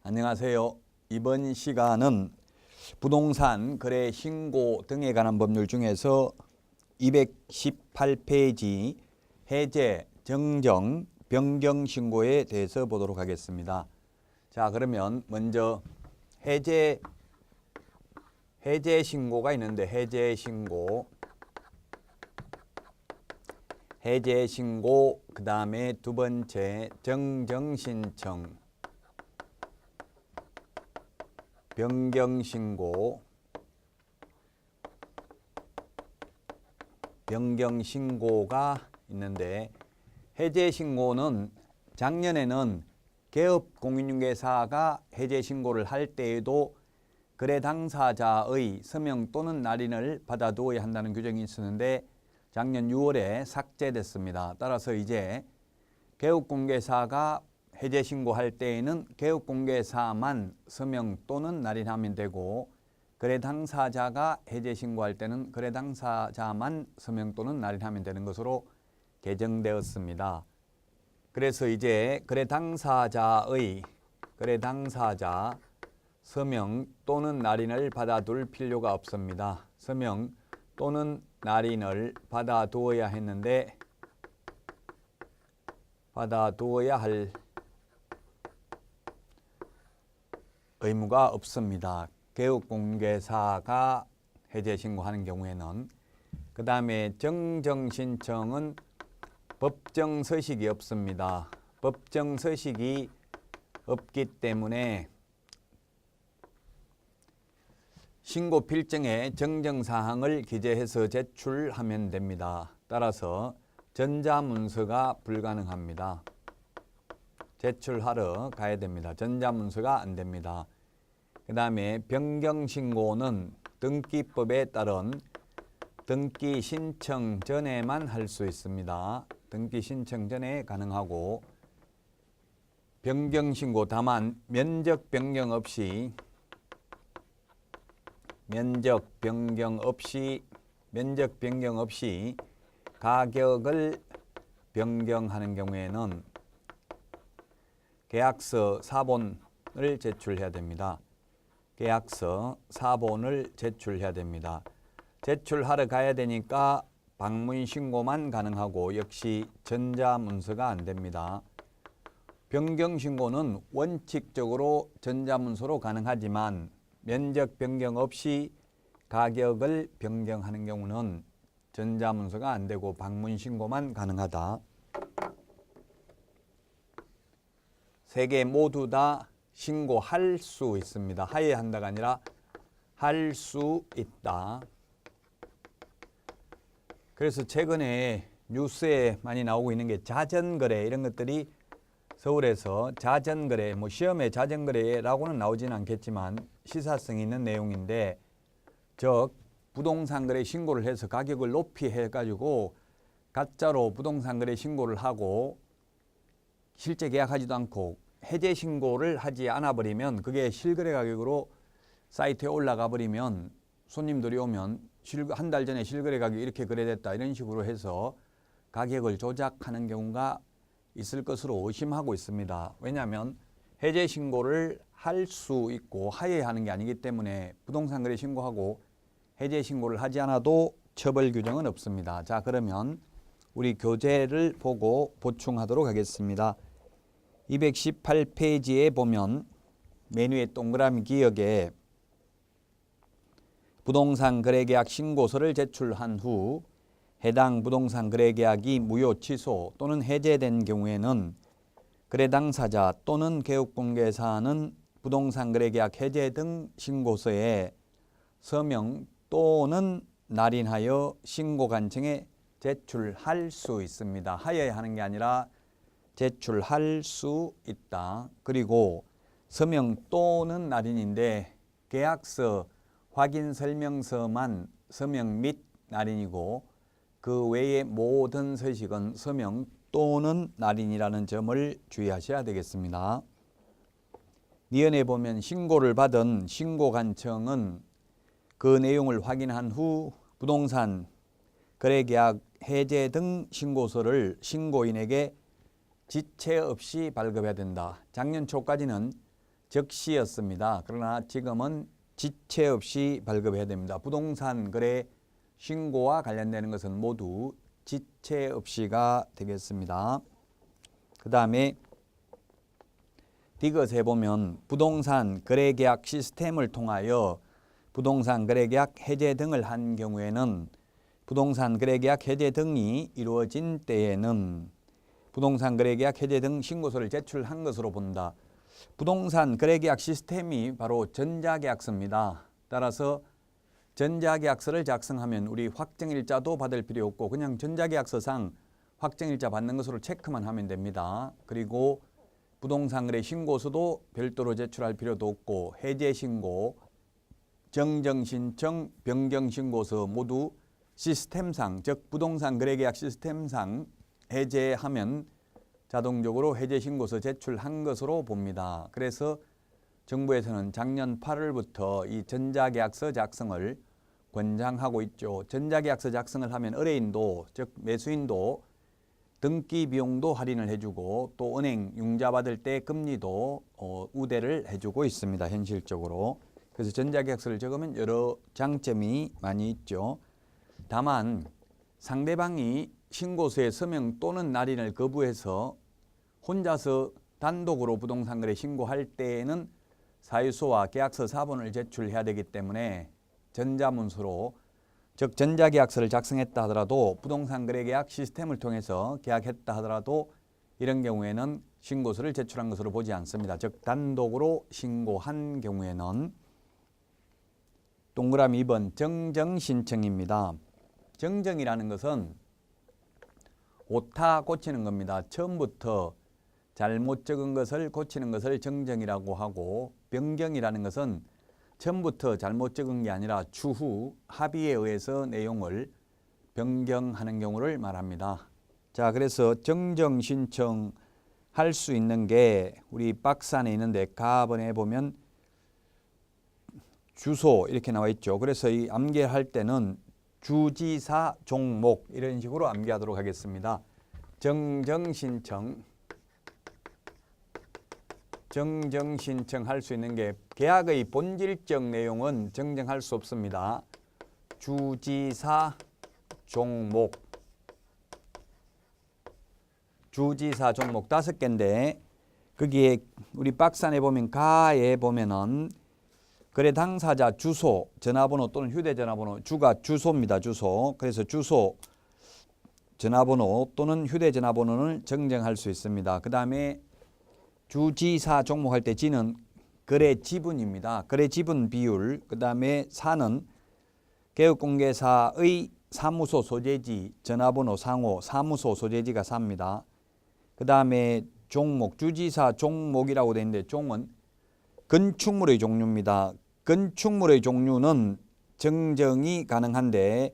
안녕하세요. 이번 시간은 부동산 거래 신고 등에 관한 법률 중에서 218페이지 해제, 정정, 변경 신고에 대해서 보도록 하겠습니다. 자, 그러면 먼저 해제 신고가 있는데 해제 신고, 그 다음에 두 번째 정정 신청, 변경 신고가 있는데, 해제 신고는 작년에는 개업 공인중개사가 해제 신고를 할 때에도 거래 당사자의 서명 또는 날인을 받아두어야 한다는 규정이 있었는데 작년 6월에 삭제됐습니다. 따라서 이제 개업공개사가 해제 신고할 때에는 개업공개사만 서명 또는 날인하면 되고, 거래 당사자가 해제 신고할 때는 거래 당사자만 서명 또는 날인하면 되는 것으로 개정되었습니다. 그래서 이제 거래 당사자 서명 또는 날인을 받아둘 필요가 없습니다. 서명 또는 날인을 받아두어야 했는데 받아두어야 할 의무가 없습니다. 개업공개사가 해제 신고하는 경우에는. 그 다음에 정정 신청은 법정 서식이 없습니다. 법정 서식이 없기 때문에 신고 필증에 정정사항을 기재해서 제출하면 됩니다. 따라서 전자문서가 불가능합니다. 제출하러 가야 됩니다. 전자문서가 안 됩니다. 그 다음에 변경신고는 등기법에 따른 등기 신청 전에만 할 수 있습니다. 등기 신청 전에 가능하고, 변경신고 다만 면적 변경 없이 가격을 변경하는 경우에는 계약서 사본을 제출해야 됩니다. 제출하러 가야 되니까 방문 신고만 가능하고 역시 전자문서가 안 됩니다. 변경 신고는 원칙적으로 전자문서로 가능하지만 면적 변경 없이 가격을 변경하는 경우는 전자문서가 안 되고 방문 신고만 가능하다. 세 개 모두 다 신고할 수 있습니다. 하여야 한다가 아니라 할 수 있다. 그래서 최근에 뉴스에 많이 나오고 있는 게 자전거래, 이런 것들이 서울에서 자전거래, 시험에 자전거래라고는 나오지는 않겠지만 시사성이 있는 내용인데, 즉 부동산 거래 신고를 해서 가격을 높이 해가지고 가짜로 부동산 거래 신고를 하고 실제 계약하지도 않고 해제 신고를 하지 않아 버리면 그게 실거래 가격으로 사이트에 올라가 버리면 손님들이 오면 한 달 전에 실거래 가격이 이렇게 거래됐다, 이런 식으로 해서 가격을 조작하는 경우가 있을 것으로 의심하고 있습니다. 왜냐하면 해제 신고를 할 수 있고 하여야 하는 게 아니기 때문에 부동산 거래 신고하고 해제 신고를 하지 않아도 처벌 규정은 없습니다. 자, 그러면 우리 교재를 보고 보충하도록 하겠습니다. 218페이지에 보면 메뉴의 동그라미 기역에 부동산 거래계약 신고서를 제출한 후 해당 부동산 거래계약이 무효 취소 또는 해제된 경우에는 거래 당사자 또는 개업공개사는 부동산 거래계약 해제 등 신고서에 서명 또는 날인하여 신고관청에 제출할 수 있습니다. 하여야 하는 게 아니라 제출할 수 있다. 그리고 서명 또는 날인인데 계약서 확인설명서만 서명 및 날인이고 그 외의 모든 서식은 서명 또는 날인이라는 점을 주의하셔야 되겠습니다. 니은에 보면 신고를 받은 신고관청은 그 내용을 확인한 후 부동산 거래계약 해제 등 신고서를 신고인에게 지체 없이 발급해야 된다. 작년 초까지는 적시였습니다. 그러나 지금은 지체 없이 발급해야 됩니다. 부동산 거래 신고와 관련되는 것은 모두 지체 없이가 되겠습니다. 그 다음에 디귿에 보면 부동산 거래계약 시스템을 통하여 부동산 거래계약 해제 등을 한 경우에는 부동산 거래계약 해제 등이 이루어진 때에는 부동산 거래계약 해제 등 신고서를 제출한 것으로 본다. 부동산 거래계약 시스템이 바로 전자계약서입니다. 따라서 전자계약서를 작성하면 우리 확정일자도 받을 필요 없고 그냥 전자계약서상 확정일자 받는 것으로 체크만 하면 됩니다. 그리고 부동산 거래 신고서도 별도로 제출할 필요도 없고 해제신고, 정정신청, 변경신고서 모두 시스템상, 즉 부동산 거래계약 시스템상 해제하면 자동적으로 해제신고서 제출한 것으로 봅니다. 그래서 정부에서는 작년 8월부터 이 전자계약서 작성을 권장하고 있죠. 전자계약서 작성을 하면 의뢰인도, 즉 매수인도 등기 비용도 할인을 해주고 또 은행 융자 받을 때 금리도 우대를 해주고 있습니다. 현실적으로. 그래서 전자계약서를 적으면 여러 장점이 많이 있죠. 다만 상대방이 신고서에 서명 또는 날인을 거부해서 혼자서 단독으로 부동산 거래 신고할 때에는 사유서와 계약서 사본을 제출해야 되기 때문에 전자문서로, 즉 전자계약서를 작성했다 하더라도 부동산 거래계약 시스템을 통해서 계약했다 하더라도 이런 경우에는 신고서를 제출한 것으로 보지 않습니다. 즉 단독으로 신고한 경우에는. 동그라미 2번 정정신청입니다. 정정이라는 것은 오타 고치는 겁니다. 처음부터 잘못 적은 것을 고치는 것을 정정이라고 하고, 변경이라는 것은 처음부터 잘못 적은 게 아니라 추후 합의에 의해서 내용을 변경하는 경우를 말합니다. 자, 그래서 정정 신청할 수 있는 게 우리 박스 안에 있는데 가번에 보면 주소 이렇게 나와 있죠. 그래서 이 암기할 때는 주지사 종목 이런 식으로 암기하도록 하겠습니다. 정정 신청할 수 있는 게 계약의 본질적 내용은 정정할 수 없습니다. 주지사 종목 5개인데 거기에 우리 박스 안에 보면 가에 보면은 거래 당사자 주소, 전화번호 또는 휴대전화번호, 주가 주소입니다. 주소. 그래서 주소, 전화번호 또는 휴대전화번호를 정정할 수 있습니다. 그 다음에 주지사 종목할 때 지는 거래 지분입니다. 거래 지분 비율. 그 다음에 사는 개업공개사의 사무소 소재지, 전화번호 상호, 사무소 소재지가 사입니다. 그 다음에 종목, 주지사 종목이라고 되어 있는데 종은 건축물의 종류입니다. 건축물의 종류는 정정이 가능한데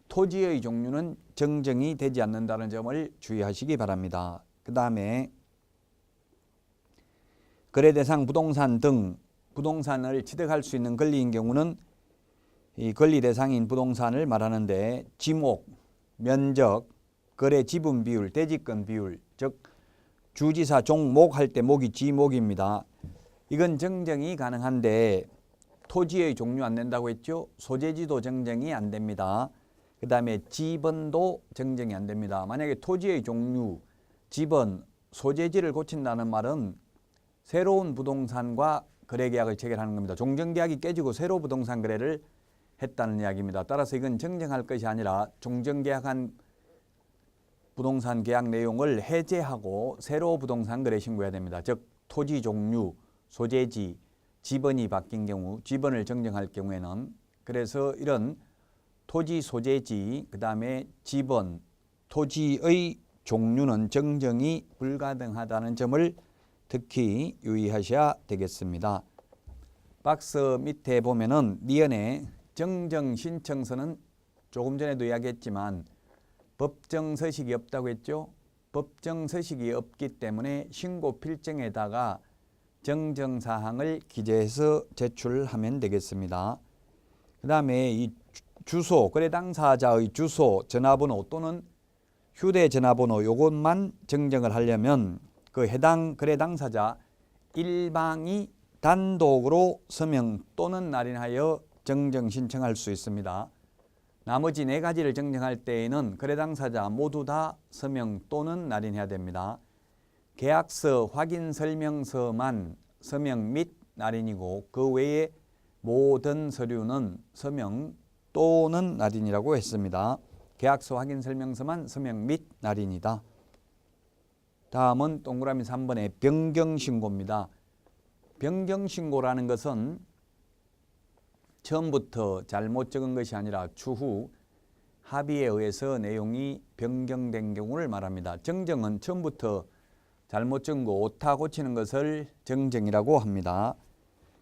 토지의 종류는 정정이 되지 않는다는 점을 주의하시기 바랍니다. 그 다음에 거래대상 부동산 등 부동산을 취득할 수 있는 권리인 경우는 이 권리 대상인 부동산을 말하는데 지목, 면적, 거래 지분 비율, 대지권 비율, 즉 주지사 종목 할 때 목이 지목입니다. 이건 정정이 가능한데 토지의 종류 안 된다고 했죠. 소재지도 정정이 안 됩니다. 그 다음에 지번도 정정이 안 됩니다. 만약에 토지의 종류, 지번, 소재지를 고친다는 말은 새로운 부동산과 거래계약을 체결하는 겁니다. 종전계약이 깨지고 새로 부동산 거래를 했다는 이야기입니다. 따라서 이건 정정할 것이 아니라 종전계약한 부동산 계약 내용을 해제하고 새로 부동산 거래 신고해야 됩니다. 즉 토지 종류, 소재지, 지번이 바뀐 경우, 지번을 정정할 경우에는 그래서 이런 토지 소재지, 그 다음에 지번, 토지의 종류는 정정이 불가능하다는 점을 특히 유의하셔야 되겠습니다. 박스 밑에 보면은 니은의 정정 신청서는 조금 전에도 이야기했지만 법정 서식이 없다고 했죠. 법정 서식이 없기 때문에 신고 필증에다가 정정 사항을 기재해서 제출하면 되겠습니다. 그 다음에 이 주소, 거래 당사자의 주소, 전화번호 또는 휴대전화번호 요것만 정정을 하려면 그 해당 거래 당사자 일방이 단독으로 서명 또는 날인하여 정정 신청할 수 있습니다. 나머지 4가지를 정정할 때에는 거래 당사자 모두 다 서명 또는 날인해야 됩니다. 계약서 확인 설명서만 서명 및 날인이고 그 외에 모든 서류는 서명 또는 날인이라고 했습니다. 계약서 확인 설명서만 서명 및 날인이다. 다음은 동그라미 3번의 변경신고입니다. 변경신고라는 것은 처음부터 잘못 적은 것이 아니라 추후 합의에 의해서 내용이 변경된 경우를 말합니다. 정정은 처음부터 잘못 적은 거 오타 고치는 것을 정정이라고 합니다.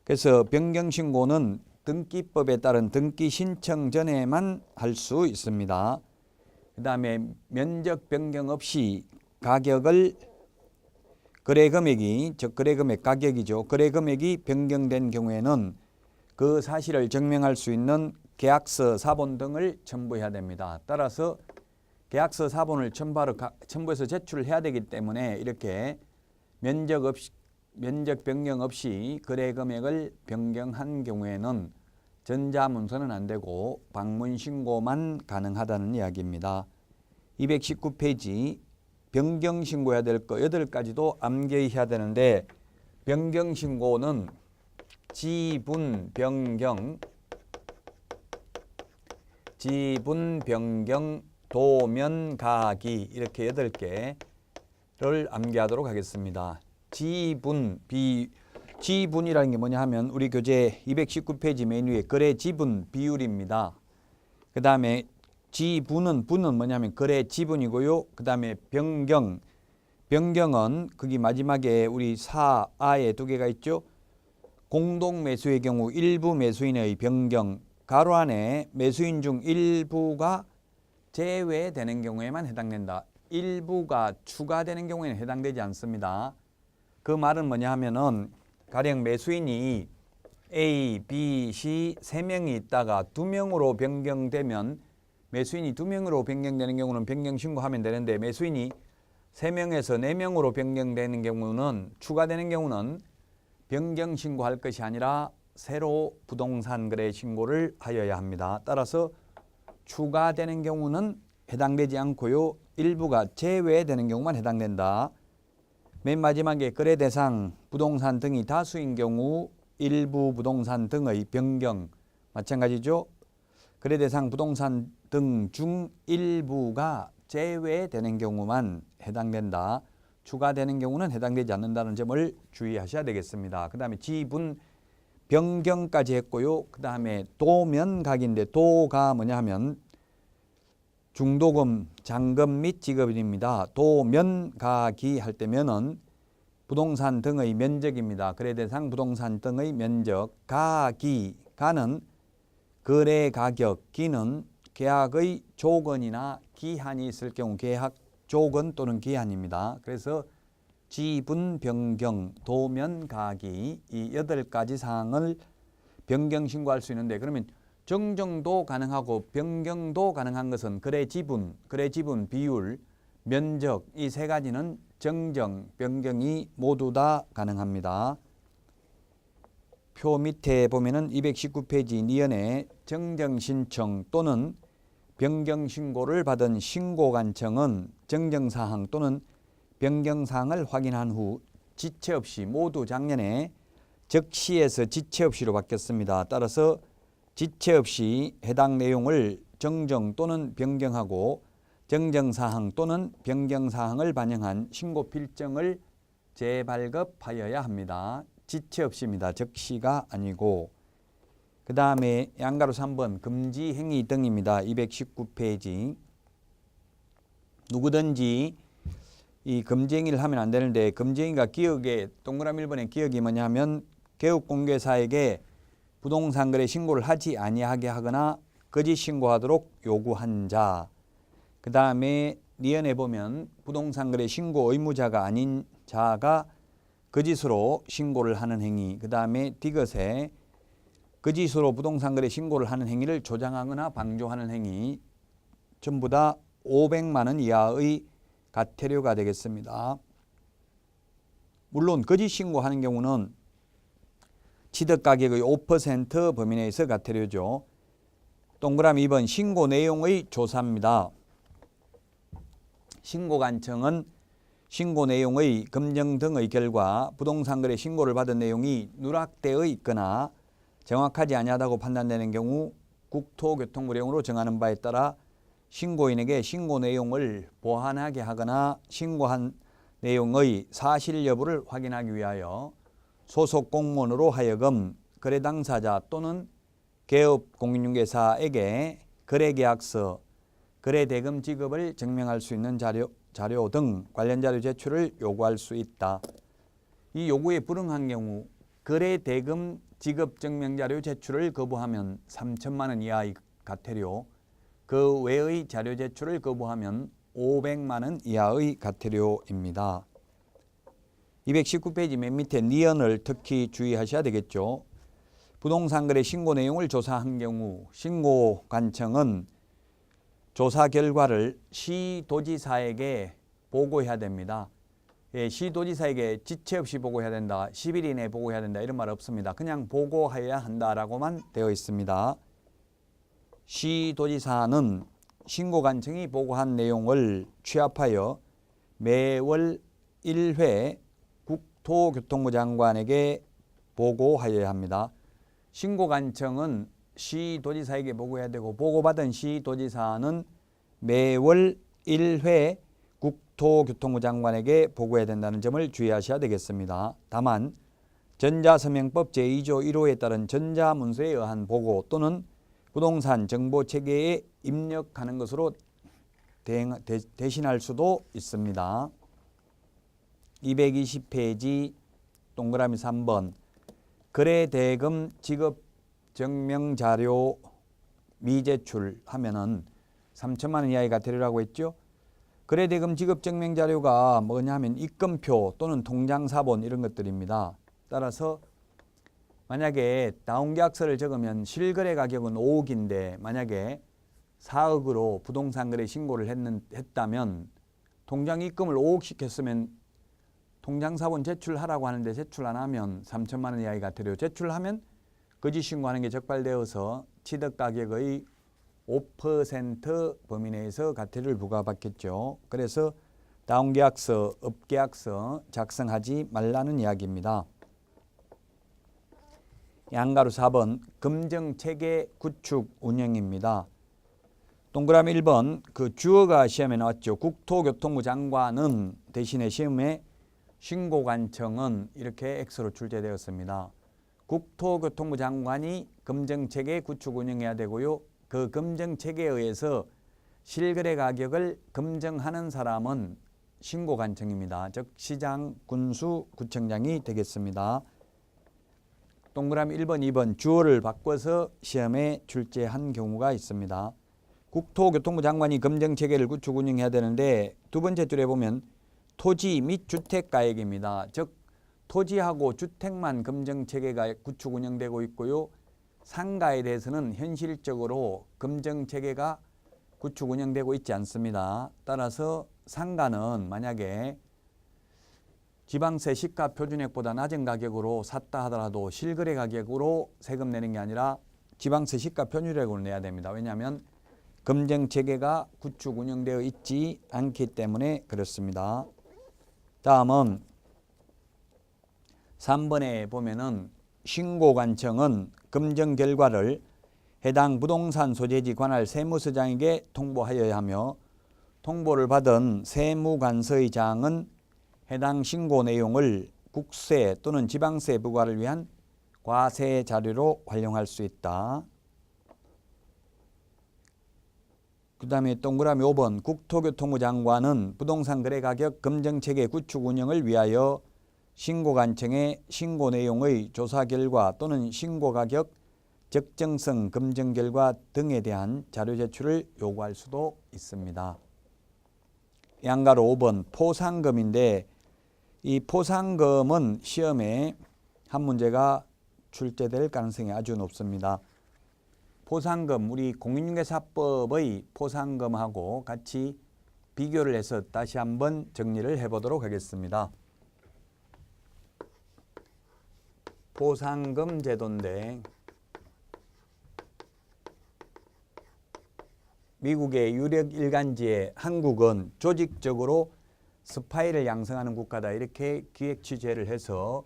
그래서 변경신고는 등기법에 따른 등기 신청 전에만 할 수 있습니다. 그 다음에 면적 변경 없이 가격을 거래금액이, 즉 거래금액 가격이죠. 거래금액이 변경된 경우에는 그 사실을 증명할 수 있는 계약서 사본 등을 첨부해야 됩니다. 따라서 계약서 사본을 첨부해서 제출을 해야 되기 때문에 이렇게 면적 변경 없이 거래금액을 변경한 경우에는 전자문서는 안 되고 방문신고만 가능하다는 이야기입니다. 219페이지 변경신고해야 될 거 8가지도 암기해야 되는데 변경신고는 지분 변경, 도면 가기 이렇게 8개를 암기하도록 하겠습니다. 지분이라는 게 뭐냐 하면 우리 교재 219페이지 맨 위에 거래 지분 비율입니다. 그 다음에 분은 뭐냐면 거래 지분이고요. 그 다음에 변경은 거기 마지막에 우리 사아에 2개가 있죠. 공동 매수의 경우 일부 매수인의 변경, 가로 안에 매수인 중 일부가 제외되는 경우에만 해당된다. 일부가 추가되는 경우에는 해당되지 않습니다. 그 말은 뭐냐 하면은 가령 매수인이 A, B, C 3명이 있다가 2명으로 변경되면 매수인이 2명으로 변경되는 경우는 변경 신고하면 되는데 매수인이 3명에서 4명으로 변경되는 경우는 추가되는 경우는 변경 신고할 것이 아니라 새로 부동산 거래 신고를 하여야 합니다. 따라서 추가되는 경우는 해당되지 않고요. 일부가 제외되는 경우만 해당된다. 맨 마지막에 거래 대상 부동산 등이 다수인 경우 일부 부동산 등의 변경 마찬가지죠. 거래 대상 부동산 등 중 일부가 제외되는 경우만 해당된다. 추가되는 경우는 해당되지 않는다는 점을 주의하셔야 되겠습니다. 그 다음에 지분 변경까지 했고요. 그 다음에 도면각인데 도가 뭐냐 하면 중도금, 잔금 및 지급입니다. 도면가기 할 때 면은 부동산 등의 면적입니다. 거래 대상 부동산 등의 면적. 가는 거래 가격, 기는 계약의 조건이나 기한이 있을 경우 계약 조건 또는 기한입니다. 그래서 지분 변경, 도면 가기 이 8가지 사항을 변경 신고할 수 있는데 그러면 정정도 가능하고 변경도 가능한 것은 거래 지분 비율, 면적 이 3가지는 정정, 변경이 모두 다 가능합니다. 표 밑에 보면은 219페이지 니은에 정정 신청 또는 변경 신고를 받은 신고관청은 정정사항 또는 변경사항을 확인한 후 지체 없이 모두 작년에 적시에서 지체 없이로 바뀌었습니다. 따라서 지체 없이 해당 내용을 정정 또는 변경하고 정정사항 또는 변경사항을 반영한 신고 필정을 재발급하여야 합니다. 지체 없이입니다. 적시가 아니고. 그 다음에 양가로 3번 금지 행위 등입니다. 219페이지. 누구든지 이 금지 행위를 하면 안 되는데 금지 행위가 기억에 동그라미 1번의 기억이 뭐냐면 개업공개사에게 부동산 거래 신고를 하지 아니하게 하거나 거짓 신고하도록 요구한 자. 그 다음에 니은에 보면 부동산 거래 신고 의무자가 아닌 자가 거짓으로 신고를 하는 행위. 그 다음에 디귿에 거짓으로 부동산 거래 신고를 하는 행위를 조장하거나 방조하는 행위. 전부 다 500만 원 이하의 과태료가 되겠습니다. 물론 거짓 신고하는 경우는 취득가격의 5% 범위 내에서 과태료죠. 동그라미 2번 신고 내용의 조사입니다. 신고관청은 신고 내용의 검증 등의 결과 부동산거래 신고를 받은 내용이 누락되어 있거나 정확하지 아니하다고 판단되는 경우 국토교통부령으로 정하는 바에 따라 신고인에게 신고 내용을 보완하게 하거나 신고한 내용의 사실 여부를 확인하기 위하여 소속 공무원으로 하여금 거래 당사자 또는 개업 공인중개사에게 거래계약서, 거래대금 지급을 증명할 수 있는 자료 등 관련 자료 제출을 요구할 수 있다. 이 요구에 불응한 경우 거래대금 지급 증명자료 제출을 거부하면 3천만 원 이하의 과태료, 그 외의 자료 제출을 거부하면 500만 원 이하의 과태료입니다. 219페이지 맨 밑에 니언을 특히 주의하셔야 되겠죠. 부동산거래 신고 내용을 조사한 경우 신고관청은 조사 결과를 시도지사에게 보고해야 됩니다. 예, 시도지사에게 지체 없이 보고해야 된다, 10일 이내에 보고해야 된다 이런 말 없습니다. 그냥 보고해야 한다라고만 되어 있습니다. 시도지사는 신고관청이 보고한 내용을 취합하여 매월 1회 국토교통부 장관에게 보고하여야 합니다. 신고관청은 시도지사에게 보고해야 되고 보고받은 시도지사는 매월 1회 국토교통부 장관에게 보고해야 된다는 점을 주의하셔야 되겠습니다. 다만 전자서명법 제2조 1호에 따른 전자문서에 의한 보고 또는 부동산 정보체계에 입력하는 것으로 대신할 수도 있습니다. 220페이지 동그라미 3번 거래대금 지급 증명자료 미제출하면은 3천만 원 이하의 과태료라고 했죠. 거래대금 지급 증명자료가 뭐냐 하면 입금표 또는 통장사본 이런 것들입니다. 따라서 만약에 다운계약서를 적으면 실거래 가격은 5억인데 만약에 4억으로 부동산거래 신고를 했다면 통장 입금을 5억씩 했으면 통장사본 제출하라고 하는데 제출 안 하면 3천만 원 이하의 과태료, 제출하면 거짓 신고하는 게 적발되어서 취득가격의 5% 범위 내에서 과태료를 부과받겠죠. 그래서 다운계약서, 업계약서 작성하지 말라는 이야기입니다. 양가로 4번 검증체계 구축 운영입니다. 동그라미 1번 그 주어가 시험에 나왔죠. 국토교통부 장관은 대신에 시험에 신고관청은 이렇게 X로 출제되었습니다. 국토교통부 장관이 검증체계 구축 운영해야 되고요. 그 검증체계에 의해서 실거래 가격을 검증하는 사람은 신고관청입니다. 즉 시장, 군수, 구청장이 되겠습니다. 동그라미 1번, 2번 주어를 바꿔서 시험에 출제한 경우가 있습니다. 국토교통부 장관이 검증체계를 구축 운영해야 되는데 두 번째 줄에 보면 토지 및 주택가액입니다. 즉 토지하고 주택만 검증체계가 구축 운영되고 있고요. 상가에 대해서는 현실적으로 검증체계가 구축 운영되고 있지 않습니다. 따라서 상가는 만약에 지방세 시가 표준액보다 낮은 가격으로 샀다 하더라도 실거래 가격으로 세금 내는 게 아니라 지방세 시가 표준액으로 내야 됩니다. 왜냐하면 검증체계가 구축 운영되어 있지 않기 때문에 그렇습니다. 다음은 3번에 보면은 신고관청은 검증 결과를 해당 부동산 소재지 관할 세무서장에게 통보하여야 하며 통보를 받은 세무관서의장은 해당 신고 내용을 국세 또는 지방세 부과를 위한 과세 자료로 활용할 수 있다. 그 다음에 동그라미 5번 국토교통부 장관은 부동산 거래 가격 검증체계 구축 운영을 위하여 신고관청에 신고 내용의 조사 결과 또는 신고 가격 적정성 검증 결과 등에 대한 자료 제출을 요구할 수도 있습니다. 양가로 5번 포상금인데 이 포상금은 시험에 한 문제가 출제될 가능성이 아주 높습니다. 포상금, 우리 공인중개사법의 포상금하고 같이 비교를 해서 다시 한번 정리를 해보도록 하겠습니다. 포상금 제도인데 미국의 유력 일간지에 한국은 조직적으로 스파이를 양성하는 국가다 이렇게 기획 취재를 해서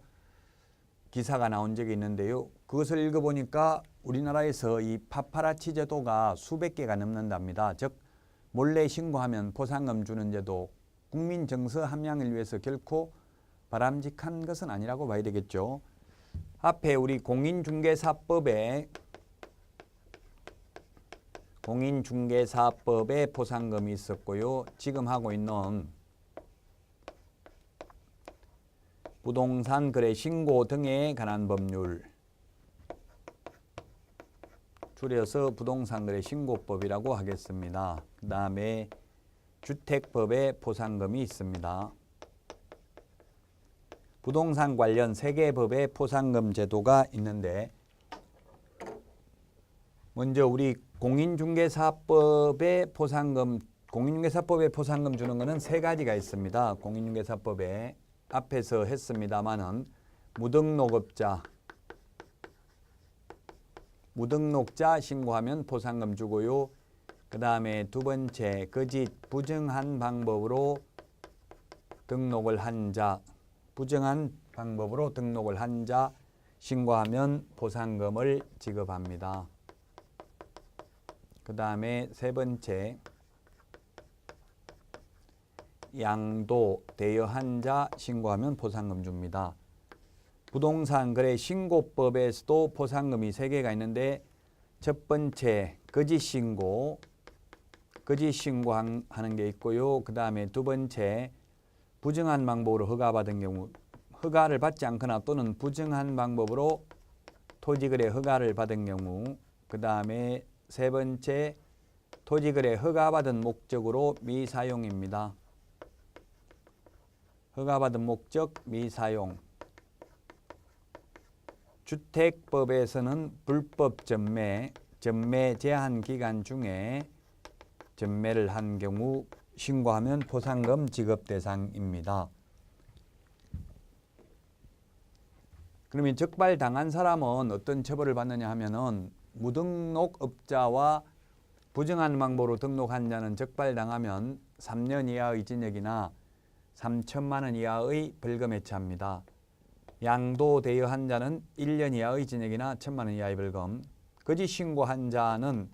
기사가 나온 적이 있는데요. 그것을 읽어보니까 우리나라에서 이 파파라치 제도가 수백 개가 넘는답니다. 즉 몰래 신고하면 포상금 주는 제도, 국민 정서 함양을 위해서 결코 바람직한 것은 아니라고 봐야 되겠죠. 앞에 우리 공인중개사법에 포상금이 있었고요. 지금 하고 있는 부동산 거래 신고 등에 관한 법률, 줄여서 부동산 거래 신고법이라고 하겠습니다. 그 다음에 주택법에 포상금이 있습니다. 부동산 관련 3개 법에 포상금 제도가 있는데 먼저 우리 공인중개사법에 포상금 주는 것은 3가지가 있습니다. 공인중개사법에 앞에서 했습니다마는 무등록자 신고하면 포상금 주고요. 그 다음에 두 번째 거짓 부정한 방법으로 등록을 한 자 신고하면 포상금을 지급합니다. 그 다음에 세 번째 양도 대여한 자 신고하면 포상금 줍니다. 부동산 거래 신고법에서도 포상금이 3개가 있는데 첫 번째 거짓 신고하는 게 있고요. 그 다음에 두 번째 부정한 방법으로 허가받은 경우, 허가를 받지 않거나 또는 부정한 방법으로 토지거래 허가를 받은 경우, 그 다음에 세 번째 토지거래 허가받은 목적으로 미사용입니다. 허가받은 목적 미사용. 주택법에서는 불법 전매 제한 기간 중에 전매를 한 경우 신고하면 포상금 지급 대상입니다. 그러면 적발당한 사람은 어떤 처벌을 받느냐 하면은 무등록업자와 부정한 방법으로 등록한 자는 적발당하면 3년 이하의 징역이나 3천만 원 이하의 벌금에 처합니다. 양도 대여한 자는 1년 이하의 징역이나 1천만 원 이하의 벌금. 거짓 신고한 자는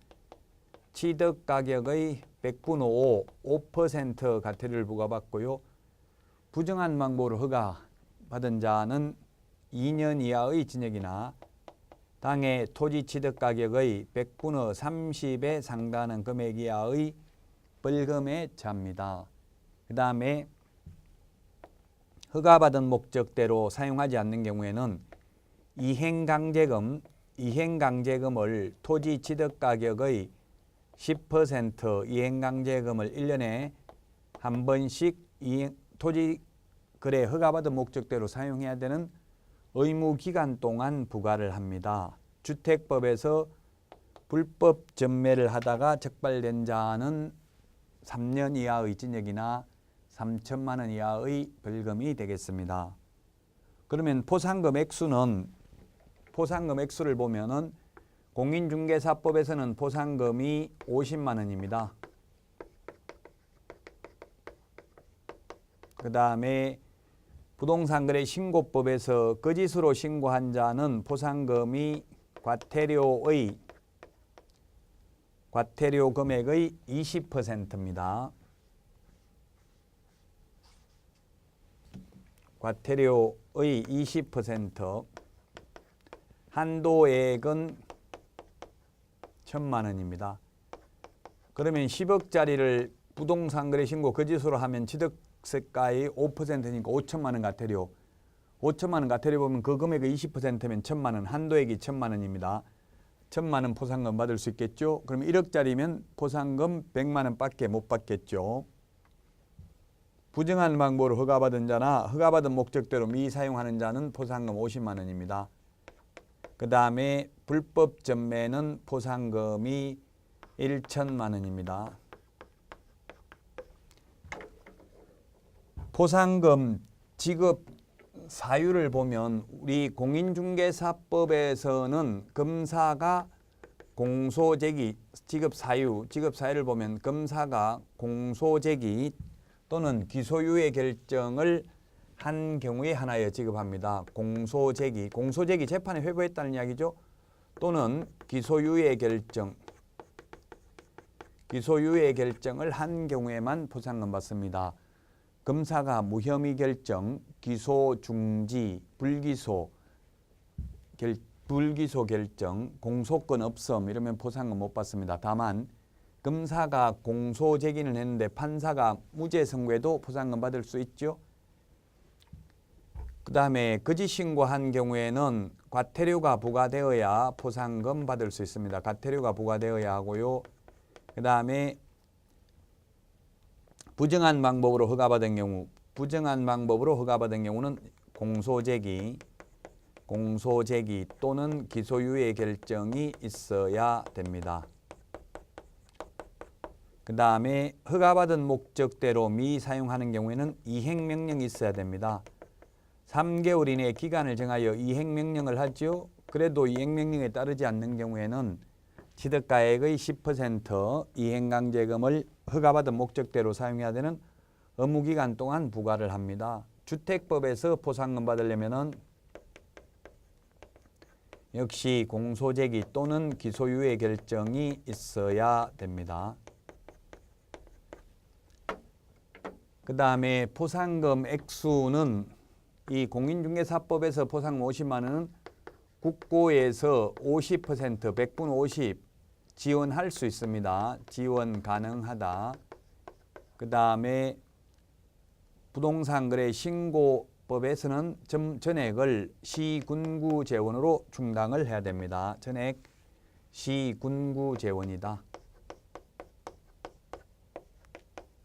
취득 가격의 100분의 5% 과태료를 부과받고요. 부정한 방법으로 허가받은 자는 2년 이하의 징역이나 당해 토지 취득 가격의 100분의 30에 상당하는 금액 이하의 벌금에 처합니다. 그 다음에 허가받은 목적대로 사용하지 않는 경우에는 이행강제금을 토지 취득 가격의 10% 이행강제금을 1년에 한 번씩 토지 거래 허가받은 목적대로 사용해야 되는 의무 기간 동안 부과를 합니다. 주택법에서 불법 전매를 하다가 적발된 자는 3년 이하의 징역이나 3천만 원 이하의 벌금이 되겠습니다. 그러면 포상금 액수를 보면은 공인중개사법에서는 포상금이 50만 원입니다. 그 다음에 부동산거래 신고법에서 거짓으로 신고한 자는 포상금이 과태료 금액의 20%입니다. 과태료의 20%, 한도액은 1,000만 원입니다. 그러면 10억짜리를 부동산거래 신고 거짓으로 하면 취득세가의 5%니까 5천만 원 과태료. 5천만 원 과태료 보면 그 금액의 20%면 1,000만 원, 한도액이 1,000만 원입니다. 1,000만 원 포상금 받을 수 있겠죠. 그럼 1억짜리면 포상금 100만 원밖에 못 받겠죠. 부정한 방법으로 허가받은 자나 허가받은 목적대로 미사용하는 자는 포상금 50만 원입니다. 그 다음에 불법 전매는 포상금이 1천만 원입니다. 포상금 지급 사유를 보면 우리 공인중개사법에서는 검사가 공소제기, 직업사유를 보면 검사가 공소제기 또는 기소유예 결정을 한 경우에 하나여 지급합니다. 공소제기 재판에 회부했다는 이야기죠. 또는 기소유예 결정을 한 경우에만 포상금 받습니다. 검사가 무혐의 결정, 기소 중지, 불기소 결정, 공소권 없음 이러면 포상금 못 받습니다. 다만 검사가 공소 제기는 했는데 판사가 무죄 선고에도 포상금 받을 수 있죠. 그 다음에 거짓 신고한 경우에는 과태료가 부과되어야 포상금 받을 수 있습니다. 과태료가 부과되어야 하고요. 그 다음에 부정한 방법으로 허가받은 경우는 공소제기 또는 기소유예 결정이 있어야 됩니다. 그 다음에 허가받은 목적대로 미사용하는 경우에는 이행명령이 있어야 됩니다. 3개월 이내 기간을 정하여 이행명령을 하죠. 그래도 이행명령에 따르지 않는 경우에는 취득가액의 10% 이행강제금을 허가받은 목적대로 사용해야 되는 의무기간 동안 부과를 합니다. 주택법에서 포상금 받으려면은 역시 공소제기 또는 기소유예 결정이 있어야 됩니다. 그 다음에 포상금 액수는 이 공인중개사법에서 포상금 50만 원은 국고에서 50%, 100분 50 지원할 수 있습니다. 지원 가능하다. 그 다음에 부동산거래 신고법에서는 전액을 시군구 재원으로 충당을 해야 됩니다. 전액 시군구 재원이다.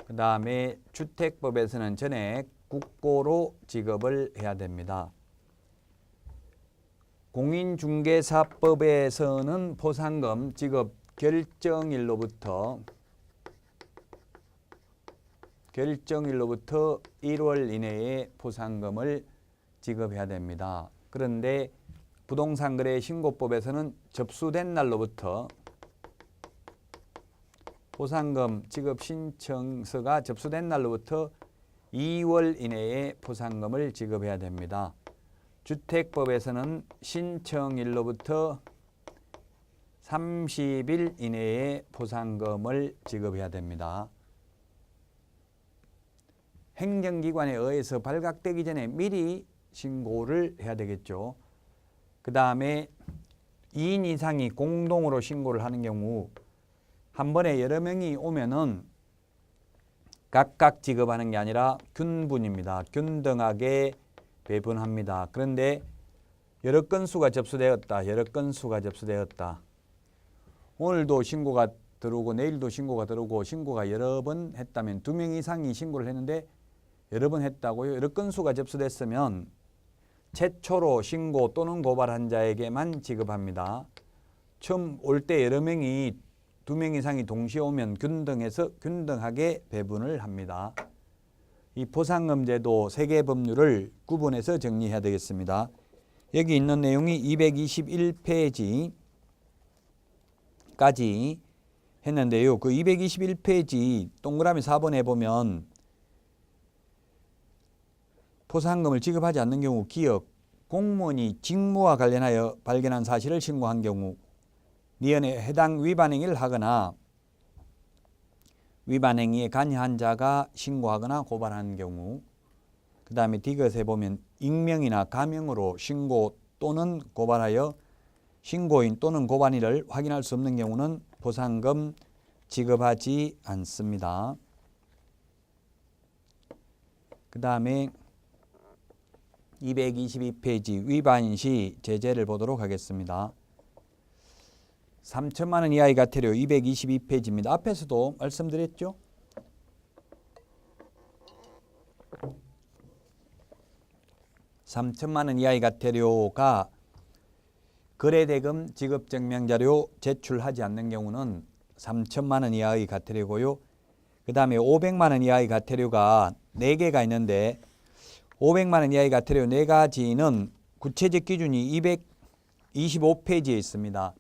그 다음에 주택법에서는 전액 국고로 지급을 해야 됩니다. 공인중개사법에서는 포상금 지급 결정일로부터 1월 이내에 포상금을 지급해야 됩니다. 그런데 부동산거래신고법에서는 접수된 날로부터 포상금 지급 신청서가 접수된 날로부터 2월 이내에 포상금을 지급해야 됩니다. 주택법에서는 신청일로부터 30일 이내에 포상금을 지급해야 됩니다. 행정기관에 의해서 발각되기 전에 미리 신고를 해야 되겠죠. 그 다음에 2인 이상이 공동으로 신고를 하는 경우 한 번에 여러 명이 오면은 각각 지급하는 게 아니라 균분입니다. 균등하게 배분합니다. 그런데 여러 건수가 접수되었다. 오늘도 신고가 들어오고 내일도 신고가 들어오고 신고가 여러 번 했다면 2명 이상이 신고를 했는데 여러 번 했다고요. 여러 건수가 접수됐으면 최초로 신고 또는 고발한 자에게만 지급합니다. 처음 올 때 여러 명이 2명 이상이 동시에 오면 균등하게 배분을 합니다. 이 포상금제도 세계 법률을 구분해서 정리해야 되겠습니다. 여기 있는 내용이 221페이지까지 했는데요. 그 221페이지 동그라미 4번에 보면 포상금을 지급하지 않는 경우 기억, 공무원이 직무와 관련하여 발견한 사실을 신고한 경우 니은에 해당 위반행위를 하거나 위반행위에 관여한 자가 신고하거나 고발하는 경우 그 다음에 디귿에 보면 익명이나 가명으로 신고 또는 고발하여 신고인 또는 고발인을 확인할 수 없는 경우는 포상금 지급하지 않습니다. 그 다음에 222페이지 위반 시 제재를 보도록 하겠습니다. 3천만 원 이하의 과태료 222페이지입니다. 앞에서도 말씀드렸죠. (3천만 원) 이하의 과태료가 거래대금 지급증명자료 제출하지 않는 경우는 3천만 원 이하의 과태료고요. 그 다음에 500만 원 이하의 과태료가 4개가 있는데 500만 원 이하의 과태료 4가지는 구체적 기준이 225페이지에 있습니다.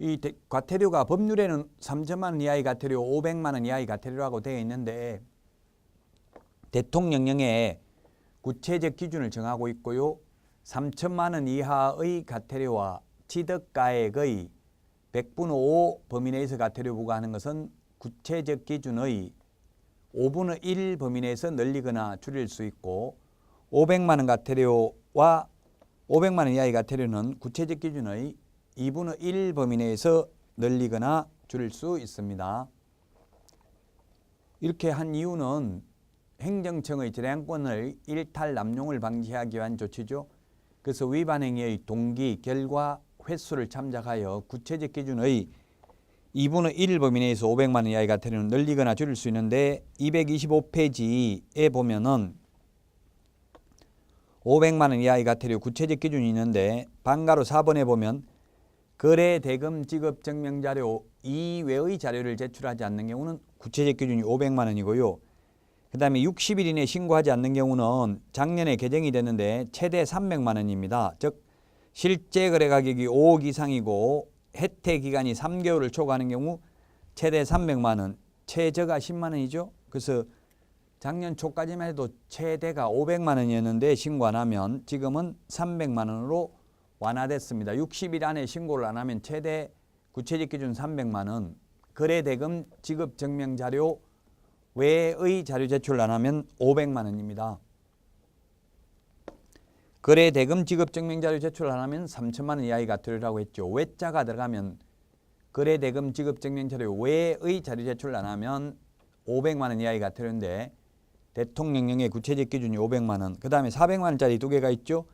이 과태료가 법률에는 3천만 원 이하의 과태료, 500만 원 이하의 과태료라고 되어 있는데 대통령령에 구체적 기준을 정하고 있고요. 3천만 원 이하의 과태료와 취득가액의 100분의 5 범위 내에서 과태료 부과하는 것은 구체적 기준의 5분의 1 범위 내에서 늘리거나 줄일 수 있고 500만 원 과태료와 500만 원 이하의 과태료는 구체적 기준의 2분의 1 범위 내에서 늘리거나 줄일 수 있습니다. 이렇게 한 이유는 행정청의 재량권을 일탈 남용을 방지하기 위한 조치죠. 그래서 위반 행위의 동기, 결과, 횟수를 참작하여 구체적 기준의 2분의 1 범위 내에서 500만 원 이하의 과태료는 늘리거나 줄일 수 있는데 225페이지에 보면은 500만 원 이하의 과태료 구체적 기준이 있는데 방가로 4번에 보면 거래 대금 지급 증명 자료 이외의 자료를 제출하지 않는 경우는 구체적 기준이 500만 원이고요. 그 다음에 60일 이내 신고하지 않는 경우는 작년에 개정이 됐는데 최대 300만 원입니다. 즉 실제 거래 가격이 5억 이상이고 혜택 기간이 3개월을 초과하는 경우 최대 300만 원, 최저가 10만 원이죠. 그래서 작년 초까지만 해도 최대가 500만 원이었는데 신고 안 하면 지금은 300만 원으로 완화됐습니다. 60일 안에 신고를 안 하면 최대 구체적 기준 300만 원, 거래 대금 지급 증명 자료 외의 자료 제출을 안 하면 500만 원입니다. 거래 대금 지급 증명 자료 제출을 안 하면 3천만 원 이하의 과태료라고 했죠. 외자가 들어가면 거래 대금 지급 증명 자료 외의 자료 제출을 안 하면 500만 원 이하의 과태료인데 대통령령의 구체적 기준이 500만 원. 그 다음에 400만 원짜리 두 개가 있죠.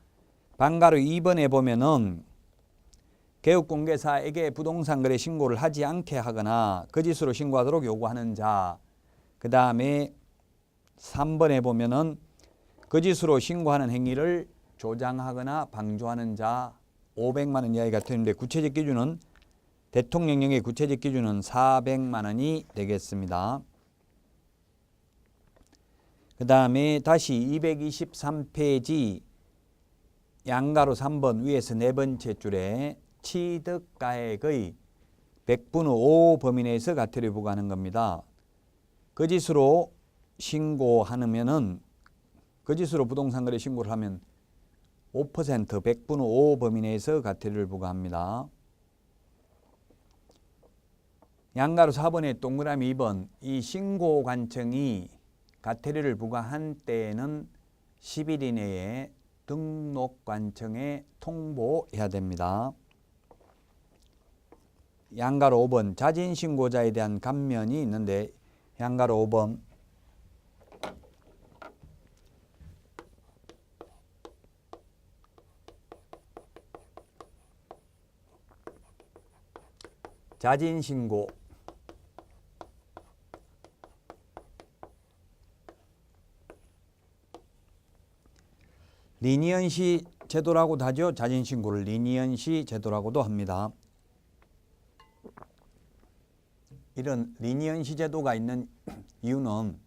방가로 2번에 보면은 개업공개사에게 부동산 거래 신고를 하지 않게 하거나 거짓으로 신고하도록 요구하는 자. 그 다음에 3번에 보면은 거짓으로 신고하는 행위를 조장하거나 방조하는 자 500만 원 이하의 과태료인데 구체적 기준은 대통령령의 구체적 기준은 400만 원이 되겠습니다. 그 다음에 다시 223페이지 양가로 3번 위에서 네 번째 줄에 취득가액의 100분의 5 범위 내에서 과태료 부과하는 겁니다. 거짓으로 신고하면은 거짓으로 부동산 거래 신고를 하면 5% 100분의 5 범위 내에서 과태료를 부과합니다. 양가로 4번에 동그라미 2번 이 신고관청이 과태료를 부과한 때에는 10일 이내에 등록관청에 통보해야 됩니다. 양가로 5번 자진신고자에 대한 감면이 있는데 양가로 5번 자진신고 리니언시 제도라고도 하죠. 자진신고를 리니언시 제도라고도 합니다. 이런 리니언시 제도가 있는 이유는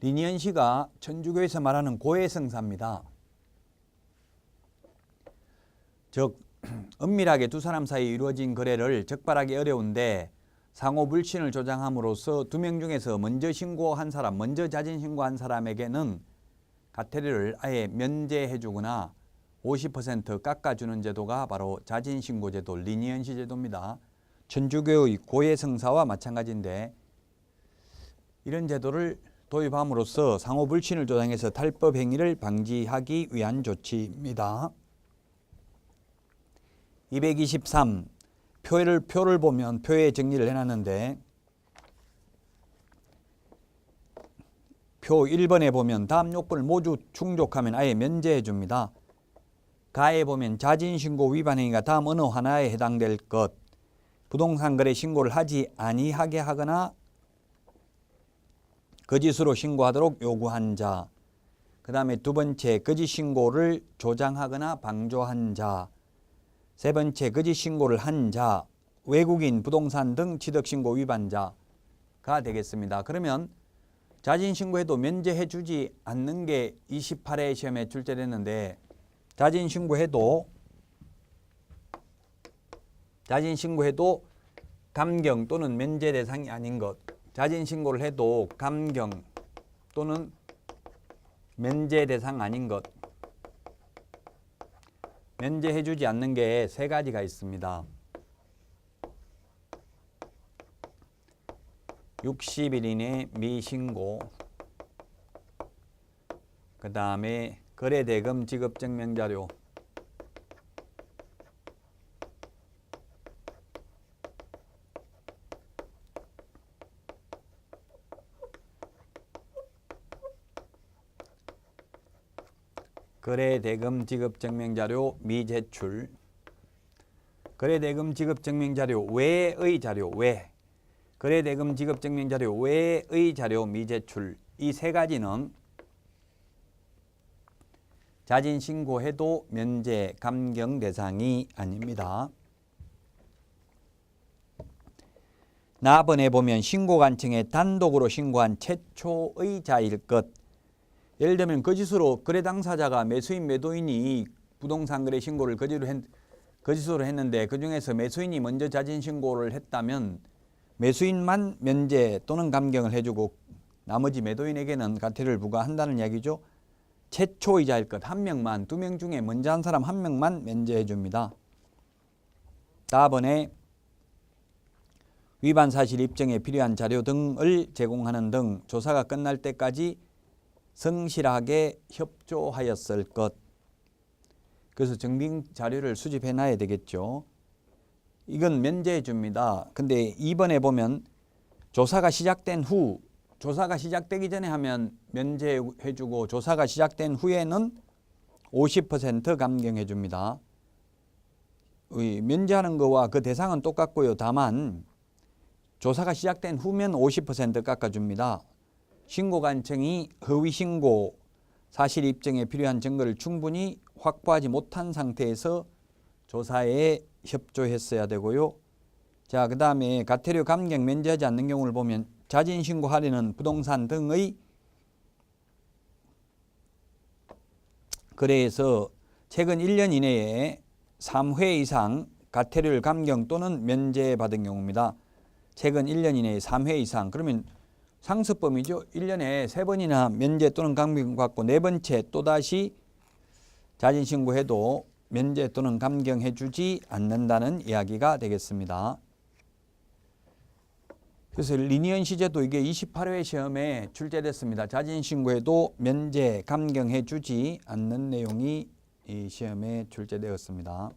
리니언시가 천주교에서 말하는 고해성사입니다. 즉 은밀하게 두 사람 사이에 이루어진 거래를 적발하기 어려운데 상호 불신을 조장함으로써 두 명 중에서 먼저 신고한 사람, 먼저 자진신고한 사람에게는 과태료를 아예 면제해 주거나 50% 깎아주는 제도가 바로 자진신고 제도, 리니언시 제도입니다. 천주교의 고해성사와 마찬가지인데 이런 제도를 도입함으로써 상호 불신을 조장해서 탈법 행위를 방지하기 위한 조치입니다. 223 표를 보면 표에 정리를 해놨는데 표 1번에 보면 다음 요건을 모두 충족하면 아예 면제해 줍니다. 가에 보면 자진신고 위반 행위가 다음 어느 하나에 해당될 것, 부동산 거래 신고를 하지 아니하게 하거나 거짓으로 신고하도록 요구한 자, 그 다음에 두 번째 거짓 신고를 조장하거나 방조한 자, 세 번째 거짓 신고를 한 자, 외국인 부동산 등 취득신고 위반자가 되겠습니다. 그러면 자진 신고해도 면제해 주지 않는 게 28회 시험에 출제됐는데 자진 신고해도 감경 또는 면제 대상이 아닌 것, 자진 신고를 해도 감경 또는 면제 대상 아닌 것, 면제해 주지 않는 게 세 가지가 있습니다. 60일 이내 미신고, 그 다음에 거래대금 지급증명자료, 거래대금 지급증명자료 미제출, 거래대금 지급증명자료 외의 자료 거래대금 지급증명자료 외의 자료 미제출, 이 세 가지는 자진 신고해도 면제 감경 대상이 아닙니다. 나번에 보면 신고관청에 단독으로 신고한 최초의 자일 것. 예를 들면 거짓으로 거래 당사자가 매수인 매도인이 부동산 거래 신고를 거짓으로 했는데 그중에서 매수인이 먼저 자진 신고를 했다면 매수인만 면제 또는 감경을 해주고 나머지 매도인에게는 과태료를 부과한다는 이야기죠. 최초이자일 것, 한 명만, 두 명 중에 먼저 한 사람 한 명만 면제해 줍니다. 다음번에 위반 사실 입증에 필요한 자료 등을 제공하는 등 조사가 끝날 때까지 성실하게 협조하였을 것. 그래서 증빙 자료를 수집해 놔야 되겠죠. 이건 면제해 줍니다. 근데 2번에 보면 조사가 시작된 후, 조사가 시작되기 전에 하면 면제해 주고 조사가 시작된 후에는 50% 감경해 줍니다. 면제하는 거와 그 대상은 똑같고요. 다만 조사가 시작된 후면 50% 깎아줍니다. 신고관청이 허위신고 사실 입증에 필요한 증거를 충분히 확보하지 못한 상태에서 조사에 협조했어야 되고요. 자, 그 다음에 과태료 감경 면제하지 않는 경우를 보면 자진 신고하려는 부동산 등의 거래에서 최근 1년 이내에 3회 이상 과태료를 감경 또는 면제받은 경우입니다. 최근 1년 이내에 3회 이상. 그러면 상습범이죠. 1년에 3번이나 면제 또는 감경받고 4번째 또다시 자진 신고해도 면제 또는 감경해 주지 않는다는 이야기가 되겠습니다. 그래서 리니언 시제도 이게 28회 시험에 출제됐습니다. 자진 신고해도 면제 감경해 주지 않는 내용이 이 시험에 출제되었습니다.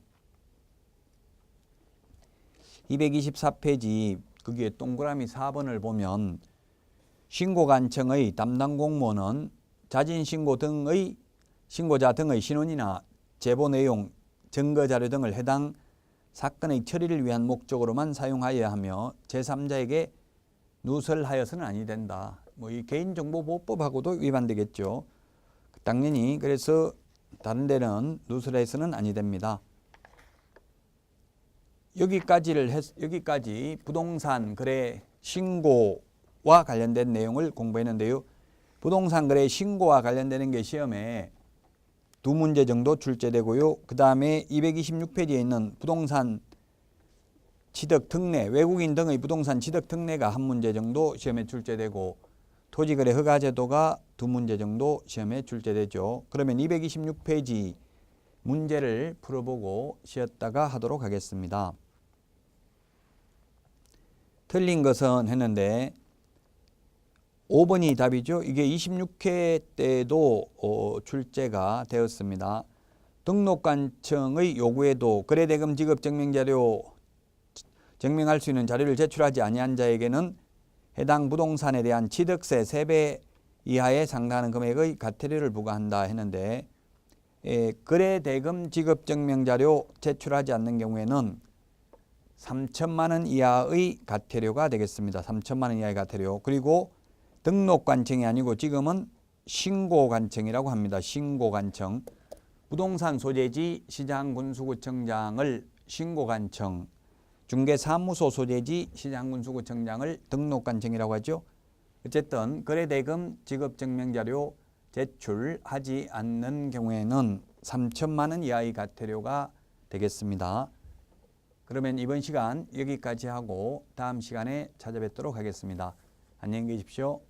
224페이지 거기에 동그라미 4번을 보면 신고관청의 담당 공무원은 자진 신고 등의 신고자 등의 신원이나 제보 내용, 증거 자료 등을 해당 사건의 처리를 위한 목적으로만 사용하여야 하며 제3자에게 누설하여서는 아니 된다. 이 개인정보보호법하고도 위반되겠죠. 당연히 그래서 다른 데는 누설해서는 아니 됩니다. 여기까지 부동산 거래 신고와 관련된 내용을 공부했는데요. 부동산 거래 신고와 관련되는 게 시험에 2문제 정도 출제되고요. 그 다음에 226페이지에 있는 부동산 취득 특례, 외국인 등의 부동산 취득 특례가 1문제 정도 시험에 출제되고 토지거래 허가제도가 2문제 정도 시험에 출제되죠. 그러면 226페이지 문제를 풀어보고 쉬었다가 하도록 하겠습니다. 틀린 것은 했는데 5번이 답이죠. 이게 26회 때도 출제가 되었습니다. 등록관청의 요구에도 거래대금 지급 증명자료 증명할 수 있는 자료를 제출하지 아니한 자에게는 해당 부동산에 대한 취득세 3배 이하에 상당하는 금액의 과태료를 부과한다 했는데 거래대금 지급 증명자료 제출하지 않는 경우에는 3천만 원 이하의 과태료가 되겠습니다. 3천만 원 이하의 과태료. 그리고 등록관청이 아니고 지금은 신고관청이라고 합니다. 신고관청. 부동산 소재지 시장군수구청장을 신고관청, 중개사무소 소재지 시장군수구청장을 등록관청이라고 하죠. 어쨌든 거래대금 지급증명자료 제출하지 않는 경우에는 3천만 원 이하의 과태료가 되겠습니다. 그러면 이번 시간 여기까지 하고 다음 시간에 찾아뵙도록 하겠습니다. 안녕히 계십시오.